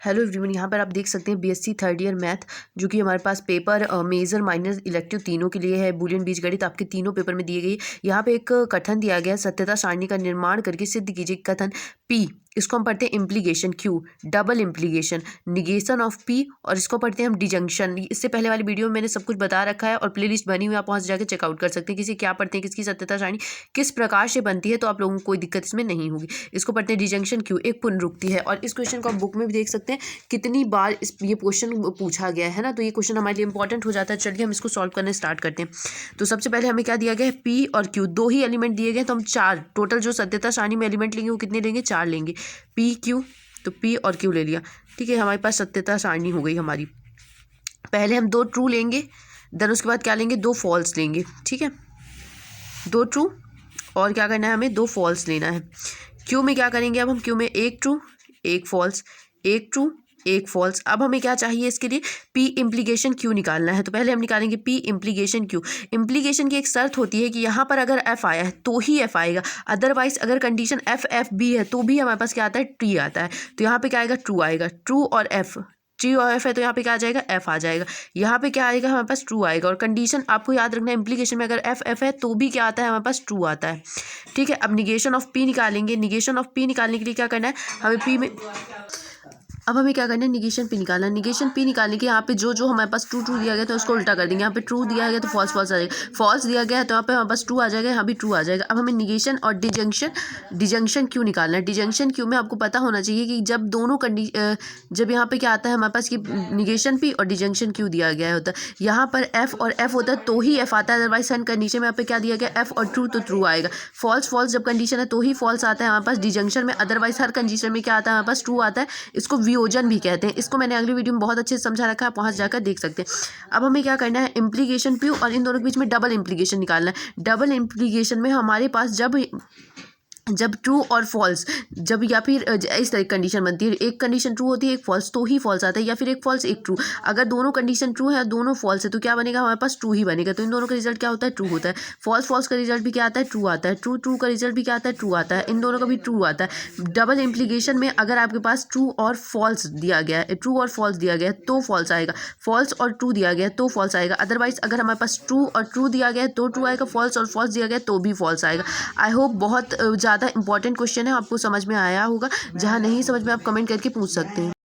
Hello everyone, यहाँ पर आप देख सकते हैं बीएससी थर्ड ईयर मैथ, जो कि हमारे पास पेपर मेजर माइनर इलेक्टिव तीनों के लिए है। बूलियन बीजगणित आपके तीनों पेपर में दिए गई। यहाँ पे एक कथन दिया गया है, सत्यता सारणी का निर्माण करके सिद्ध कीजिए। कथन पी, इसको हम पढ़ते हैं implication. Q, double implication. Negation of P, और इसको पढ़ते हैं हम डिजंक्शन। इससे पहले वाली वीडियो में मैंने सब कुछ बता रखा है और प्लेलिस्ट बनी हुई है, आप वहाँ से जाकर चेकआउट कर सकते हैं। किसी क्या पढ़ते हैं, किसकी सत्यता सारणी किस प्रकार से बनती है, तो आप लोगों को कोई दिक्कत इसमें नहीं होगी। इसको पढ़ते हैं डिजंक्शन। क्यू एक पुनरुक्ति है, और इस क्वेश्चन को आप बुक में भी देख सकते हैं कितनी बार ये क्वेश्चन पूछा गया है ना, तो ये क्वेश्चन हमारे लिए इंपॉर्टेंट हो जाता है। चलिए हम इसको सॉल्व करने स्टार्ट करते हैं। तो सबसे पहले हमें क्या दिया गया है, पी और क्यू, दो ही एलिमेंट दिए गए, तो हम चार टोटल जो सत्यता सारणी में एलिमेंट लेंगे वो कितने लेंगे, चार लेंगे। पी क्यू, तो पी और क्यू ले लिया। ठीक है, हमारे पास सत्यता सारणी हो गई हमारी। पहले हम दो ट्रू लेंगे, देन उसके बाद क्या लेंगे, दो फॉल्स लेंगे। ठीक है, दो ट्रू और क्या करना है, हमें दो फॉल्स लेना है। क्यू में क्या करेंगे, अब हम क्यू में एक ट्रू एक फॉल्स, एक ट्रू एक फॉल्स। अब हमें क्या चाहिए इसके लिए, पी इम्प्लीकेशन क्यू निकालना है। तो पहले हम निकालेंगे पी इम्प्लीकेशन क्यू। इम्प्लीकेशन की एक शर्त होती है कि यहाँ पर अगर एफ आया है तो ही एफ आएगा, अदरवाइज अगर कंडीशन एफ एफ बी है तो भी हमारे पास क्या आता है, टी आता है। तो यहाँ पे क्या आएगा, ट्रू आएगा। ट्रू और एफ, टी और एफ है तो यहाँ पे क्या आ जाएगा, एफ आ जाएगा। यहाँ पे क्या आएगा, हमारे पास ट्रू आएगा। और कंडीशन आपको याद रखना है, इम्प्लीकेशन में अगर एफ एफ है तो भी क्या आता है, हमारे पास ट्रू आता है। ठीक है, अब निगेशन ऑफ पी निकालेंगे। निगेशन ऑफ पी निकालने के लिए क्या करना है, हमें पी में अब हमें क्या करना है, निगेशन पी निकालना है। निगेशन पी निकालने के यहाँ पे जो जो हमारे पास ट्रू ट्रू दिया गया तो उसको उल्टा कर देंगे। यहाँ पे ट्रू दिया गया तो फॉल्स फॉल्स आ जाएगा, फॉल्स दिया गया है तो यहाँ पे हमारे पास ट्रू आ जाएगा, यहाँ भी ट्रू आ जाएगा। अब हमें निगेशन और डिजंक्शन क्यू निकालना है। डिजंक्शन क्यू में आपको पता होना चाहिए कि जब दोनों जब यहाँ पे क्या आता है हमारे पास कि निगेशन पी और डिजंक्शन क्यू दिया गया होता है, यहाँ पर एफ और एफ होता है तो ही एफ आता है, अदरवाइज सन कंडीशन में यहाँ पे क्या दिया गया, एफ और ट्रू तो ट्रू आएगा। फॉल्स फॉल्स जब कंडीशन है तो ही फॉल्स आता है हमारे पास डिजंक्शन में, अदरवाइज हर कंडीशन में क्या आता है, हमारे पास ट्रू आता है। इसको वियोजन भी कहते हैं। इसको मैंने अगली वीडियो में बहुत अच्छे से समझा रखा है, आप वहाँ जाकर देख सकते हैं। अब हमें क्या करना है, इम्प्लीकेशन पी और इन दोनों के बीच में डबल इम्प्लीकेशन निकालना है। डबल इम्प्लीकेशन में हमारे पास जब ट्रू और फॉल्स, जब या फिर इस तरह की कंडीशन बनती है, एक कंडीशन ट्रू होती है एक फॉल्स तो ही फॉल्स आता है, या फिर एक फॉल्स एक ट्रू। अगर दोनों कंडीशन ट्रू है दोनों फॉल्स है तो क्या बनेगा, हमारे पास ट्रू ही बनेगा। तो इन दोनों का रिजल्ट क्या होता है, ट्रू होता है। फॉल्स फॉल्स का रिजल्ट भी क्या आता है, ट्रू आता है। ट्रू ट्रू का रिजल्ट भी क्या आता है, ट्रू आता है। इन दोनों का भी ट्रू आता है। डबल इम्प्लीकेशन में अगर आपके पास ट्रू और फॉल्स दिया गया है, ट्रू और फॉल्स दिया गया है तो फॉल्स आएगा, फॉल्स और ट्रू दिया गया है तो फॉल्स आएगा। अदरवाइज अगर हमारे पास ट्रू और ट्रू दिया गया है तो ट्रू आएगा, फॉल्स और फॉल्स दिया गया है तो भी फॉल्स आएगा। आई होप बहुत ज़्यादा इंपॉर्टेंट क्वेश्चन है, आपको समझ में आया होगा। जहाँ नहीं समझ में आप कमेंट करके पूछ सकते हैं।